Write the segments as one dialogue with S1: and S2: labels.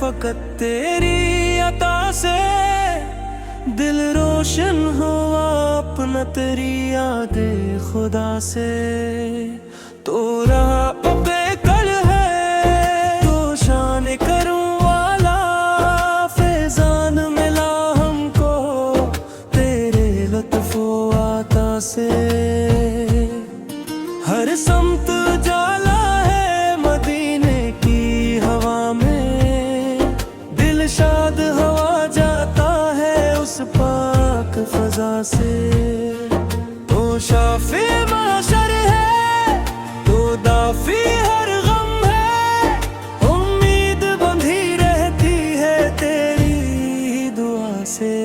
S1: फकत तेरी अता से दिल रोशन हुआ अपना तेरी याद खुदा से। तो रहा बेकल है तो शान करूं वाला, फैजान मिला हमको तेरे लुत्फ़ो आता से। हर समत जाला है मदीने की हवा में, दिल शाद हवा जाता है उस पाक फजा से। तो शाफी माशर है तो दाफी हर गम है, उम्मीद बंधी रहती है तेरी दुआ से।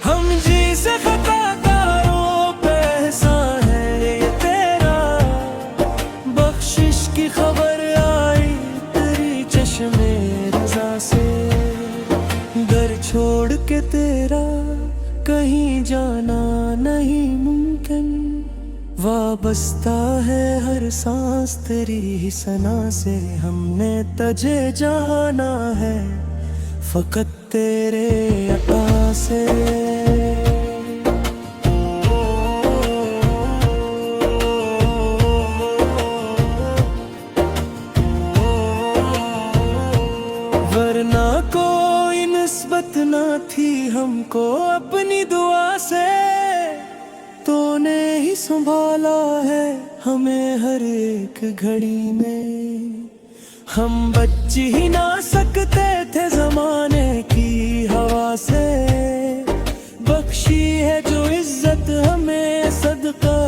S1: हम जी से खताकारों पे एहसान है ये तेरा, बख्शिश की खबर आई तेरी चश्मे रज़ा से। घर छोड़ के तेरा कहीं जाना नहीं मुमकिन, वाबस्ता है हर सांस तेरी ही सना से। हमने तुझे जाना है फकत तेरे अता से। वरना कोई निस्बत ना थी हमको अपनी दुआ से, तूने ही संभाला है हमें हर एक घड़ी में। हम बच ही ना सकते थे जमाने की हवा से, बख्शी है जो इज्जत हमें सदका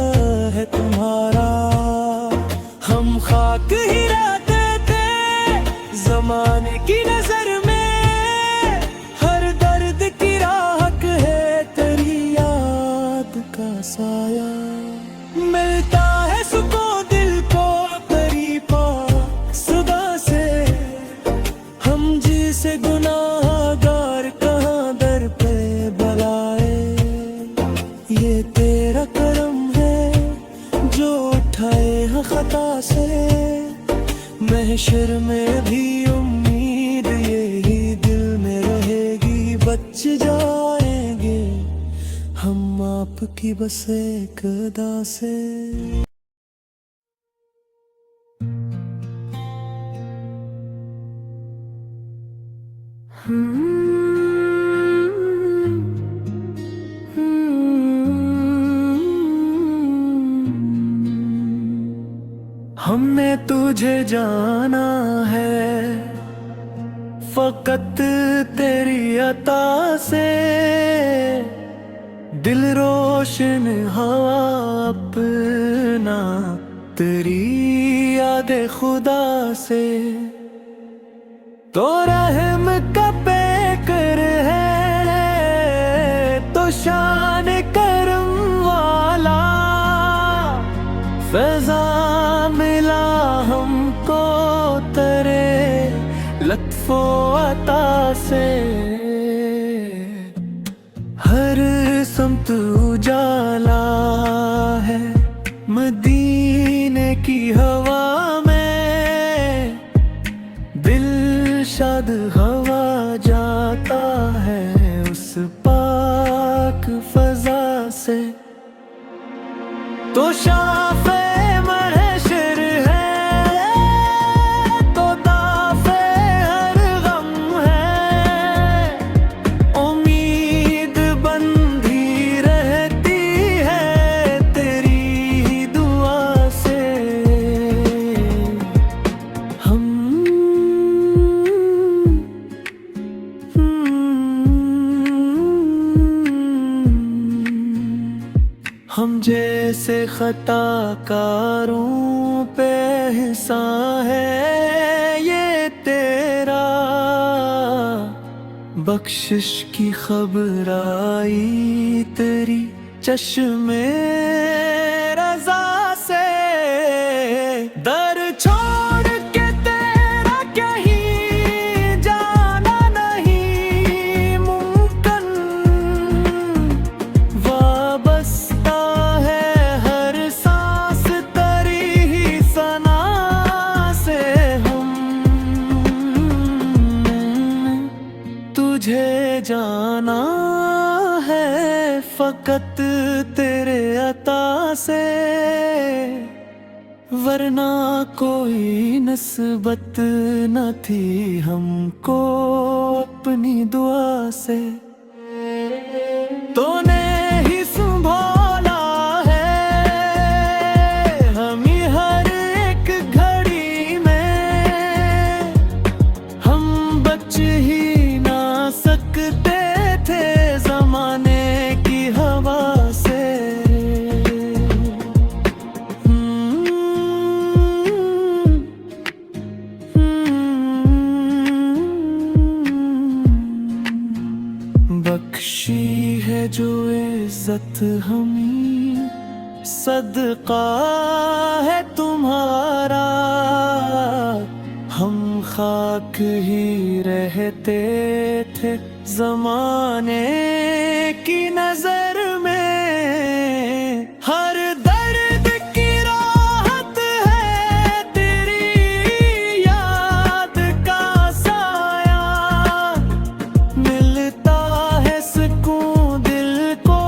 S1: है तुम्हारा। हम खाक ही रहते थे जमाने की नजर में, हर दर्द की राहत है तेरी याद का साया। मिलता है सुकून दिल को तेरी पाक सदा से, हम जिसे गुनाहगार कहाँ दर पे बुलाए। ये तेरा करम है जो उठाए हैं खता से, महशर में भी उम्मीद यही दिल में रहेगी। बच जाएंगे हम आपकी बस एक अदा से। हमने तुझे जाना है फकत तेरी अता से, दिल रोशन हवा अपना तेरी याद खुदा से। तो रहम का पैकर है तो शान करम वाला, फैजा मिला हमको तेरे लुत्फ़ो अता से। हर समत उजाला है मदीने की हवा में, दिल शाद हवा जाता है उस पाक फजा से। तो शाफे महशर है तो दाफे हर गम है, उम्मीद बंधी रहती है तेरी दुआ से। हम जैसे खताकारों पे एहसान है ये तेरा, बख्शिश की खबर आई तेरी चश्मे रज़ा से। दर छोड़ के तेरा कहीं जाना नहीं मुमकिन, वाबस्ता है हर सांस तेरी ही सना से। हमने तुझे जाना है फकत तेरे अता से, वरना कोई नस्बत न थी हमको अपनी दुआ से। तूने ही संभाला है हमें हर एक घड़ी में, हम बच ही ना सकते थे जमाने की हवा से। बख्शी है जो इज्जत हमें, सदका है तुम्हारा। हम खाक ही रहते थे जमाने की नजर में, हर दर्द की राहत है तेरी याद का साया। मिलता है सुकून दिल को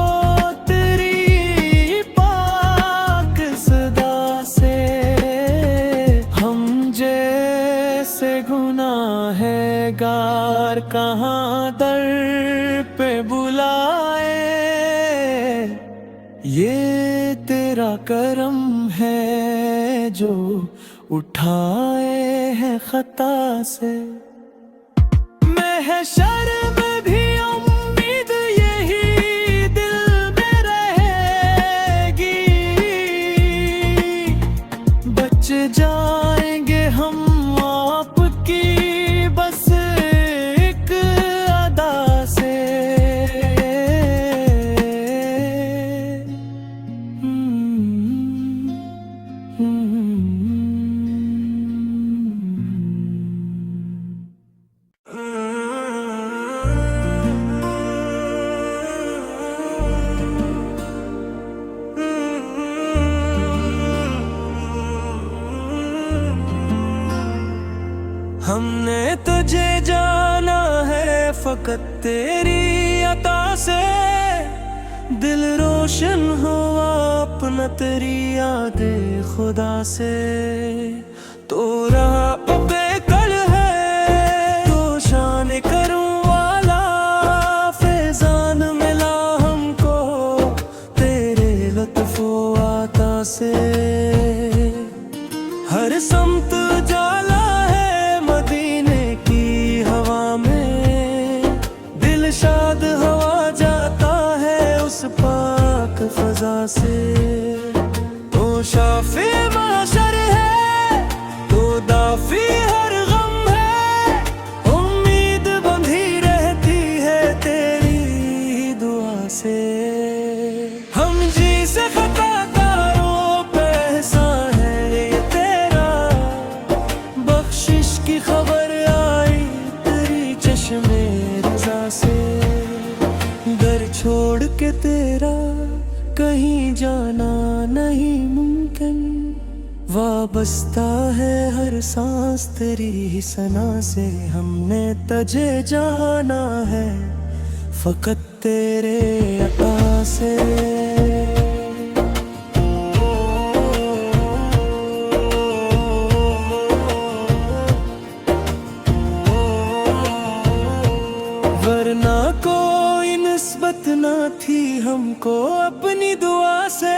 S1: तेरी पाक सदा से। हम जैसे गुनाहगार कहाँ दर पे बुलाए, ये तेरा करम है जो उठाए हैं खता से। महशर में भी उम्मीद यही दिल में रहेगी, बच जाएंगे हम आपकी बस एक अदा से। हमने तुझे जाना है फकत तेरी अता से, दिल रोशन हुआ अपना तेरी याद खुदा से। तो रहा बेकल है तो शान करूं वाला, फैजान मिला हमको तेरे लुत्फ़ो आता से। हर समत जाला है मदीने की हवा में, दिल शाद हवा जाता है उस पाक फजा से। तो शाफी माशर है तो दाफी हर गम है, उम्मीद बंधी रहती है तेरी दुआ से। हम जी से खता कारों पे एहसान है ये तेरा, बख्शिश की खबर आई तेरी चश्मे रज़ा से। घर छोड़ के तेरा कहीं जाना नहीं मुमकिन, वाबस्ता है हर सांस तेरी ही सना से। हमने तुझे जाना है फकत तेरे अता से। वरना कोई निस्बत न थी हमको अपनी दुआ से।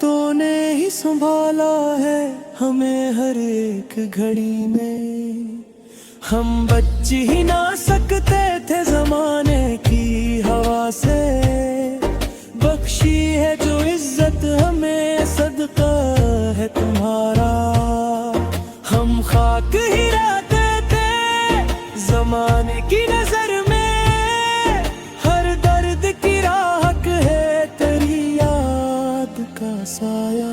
S1: तूने ही संभाला है हमें हर एक घड़ी में, हम बच ही ना सकते थे जमाने की हवा से। बख्शी है जो इज्जत हमें सदका है तुम्हारा, हम खाक ही रहते थे जमाने की नजर में। हर दर्द की राहत है तेरी याद का साया।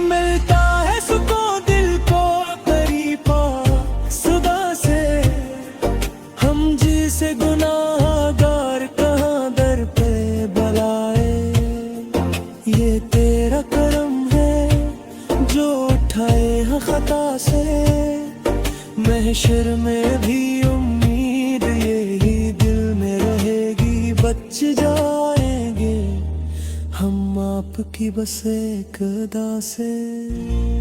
S1: मिलता है सुकून दिल को तेरी पाक सदा से। हम जिसे गुनाहगार कहाँ दर पे बुलाए, ये तेरा करम है जो उठाए हैं खता से। महशर में भी उम्मीद ये बच जाएंगे हम आपकी बस एक अदा से।